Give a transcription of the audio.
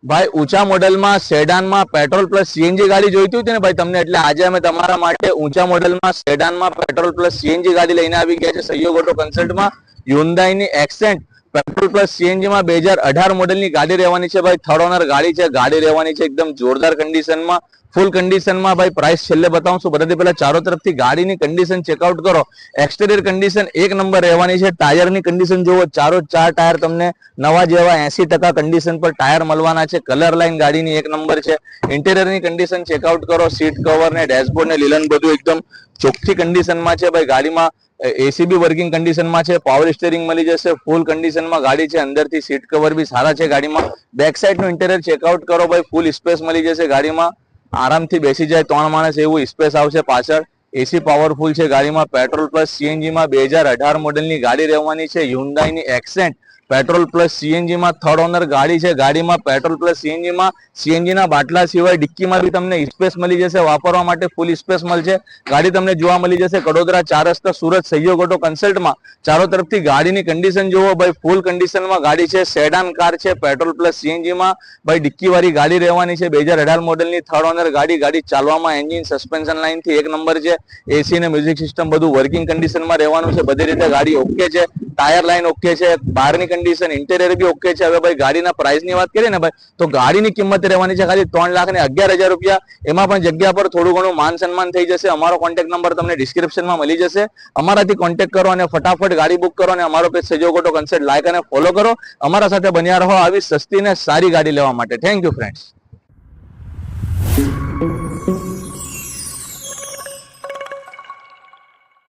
ભાઈ ઊંચા મોડેલમાં સેડાનમાં પેટ્રોલ પ્લસ સીએનજી ગાડી જોઈતી હતી ને ભાઈ તમને, એટલે આજે અમે તમારા માટે ઊંચા મોડેલમાં સેડાનમાં પેટ્રોલ પ્લસ સીએનજી ગાડી લઈને આવી ગયા છે સહયોગ ઓટો કન્સલ્ટમાં. હ્યુન્ડાઈની એક્સેન્ટ પેટ્રોલ પ્લસ સીએનજી માં 2018 મોડેલની ગાડી રહેવાની છે ભાઈ. થર્ડ ઓનર ગાડી છે, ગાડી રહેવાની છે એકદમ જોરદાર કન્ડિશનમાં, ફૂલ કન્ડિશનમાં ભાઈ. પ્રાઇસ છેલ્લે બતાવું છું, બધાથી પહેલા ચારો તરફથી ગાડીની કન્ડિશન ચેકઆઉટ કરો. એક્સટેરિયર કન્ડિશન એક નંબર રહેવાની છે. ટાયરની કન્ડિશન જોવો, ચારો ચાર ટાયર તમને નવા જેવા 80% કન્ડિશન પર ટાયર મળવાના છે. કલર લાઈન ગાડીની એક નંબર છે. ઇન્ટિરિયરની કન્ડિશન ચેકઆઉટ કરો. સીટ કવર ને ડેશબોર્ડ ને લીલન બધું એકદમ ચોખ્ખી કન્ડિશનમાં છે ભાઈ. ગાડીમાં એસી બી વર્કિંગ કન્ડિશનમાં છે. પાવર સ્ટીયરિંગ મળી જશે. ફૂલ કન્ડિશનમાં ગાડી છે. અંદરથી સીટ કવર બી સારા છે ગાડીમાં. બેક સાઈડ નું ઇન્ટિરિયર ચેકઆઉટ કરો ભાઈ. ફૂલ સ્પેસ મળી જશે ગાડીમાં. આરામથી બેસી જાય 3 માણસ એવું સ્પેસ આવશે પાછળ. એસી પાવરફુલ છે ગાડીમાં. પેટ્રોલ પ્લસ સીએનજી માં 2018 મોડેલની ગાડી રહેવાની છે. હ્યુન્ડાઈની એક્સેન્ટ પેટ્રોલ પ્લસ સીએનજી માં થર્ડ ઓનર ગાડી છે. ગાડીમાં પેટ્રોલ પ્લસ સીએનજી માં સીએનજી ના બાટલા સિવાય ડિક્કીમાં બી તમને સ્પેસ મળી જશે. વાપરવા માટે ફૂલ સ્પેસ મળશે. ગાડી તમને જોવા મળી જશે કડોદરા 4 રસ્તા સુરત સહયોગ ઓટો કન્સલ્ટમાં. ચારો તરફથી ગાડીની કન્ડિશન જોવો ભાઈ. ફૂલ કન્ડિશનમાં ગાડી છે. સેડાન કાર છે. પેટ્રોલ પ્લસ સીએનજી માં ભાઈ ડિક્કી વાળી ગાડી રહેવાની છે. 2018 મોડેલની થર્ડ ઓનર ગાડી. ગાડી ચાલવામાં એન્જિન સસ્પેન્શન લાઈન થી એક નંબર છે. એસી ને મ્યુઝિક સિસ્ટમ બધું વર્કિંગ કન્ડિશનમાં રહેવાનું છે. બધી રીતે ગાડી ઓકે છે. ટાયર લાઈન ઓકે છે. બહારની કન્ડિશન ઇન્ટિરિયર બી ઓકે છે. હવે ભાઈ ગાડીના પ્રાઇસ ની વાત કરીએ ને ભાઈ, તો ગાડીની કિંમત રહેવાની છે ખાલી 3,11,000 રૂપિયા. એમાં પણ જગ્યા પર થોડું ઘણું માન સન્માન થઈ જશે. અમારો કોન્ટેક્ટ નંબર તમને ડિસ્ક્રિપ્શનમાં મળી જશે. અમારાથી કોન્ટેક્ટ કરો અને ફટાફટ ગાડી બુક કરો અને અમારો પેજ સહયોગ ઓટો કન્સલ્ટ લાઈક અને ફોલો કરો. અમારા સાથે બન્યા રહો આવી સસ્તી ને સારી ગાડી લેવા માટે. Thank you friends.